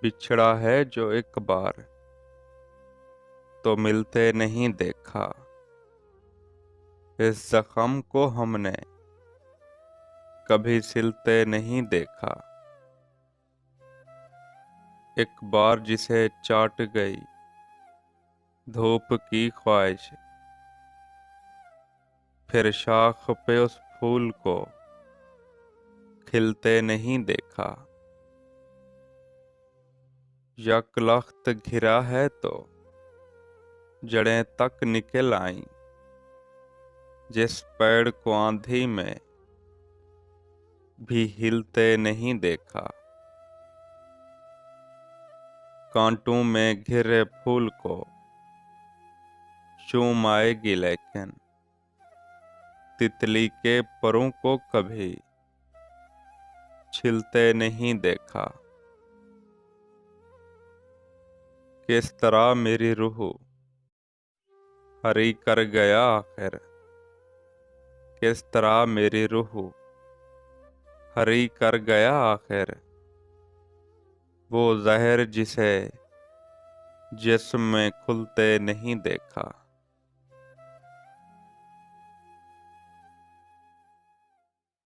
बिछड़ा है जो एक बार तो मिलते नहीं देखा। इस जख्म को हमने कभी सिलते नहीं देखा। एक बार जिसे चाट गई धूप की ख्वाहिश, फिर शाख पे उस फूल को खिलते नहीं देखा। यकलख्त घिरा है तो जड़ें तक निकल आईं, जिस पेड़ को आंधी में भी हिलते नहीं देखा। कांटों में घिरे फूल को चूम आएगी लेकिन तितली के परों को कभी छिलते नहीं देखा। किस तरह मेरी रूह हरी कर गया आखिर, किस तरह मेरी रूह हरी कर गया आखिर। वो जहर जिसे जिस्म में खुलते नहीं देखा।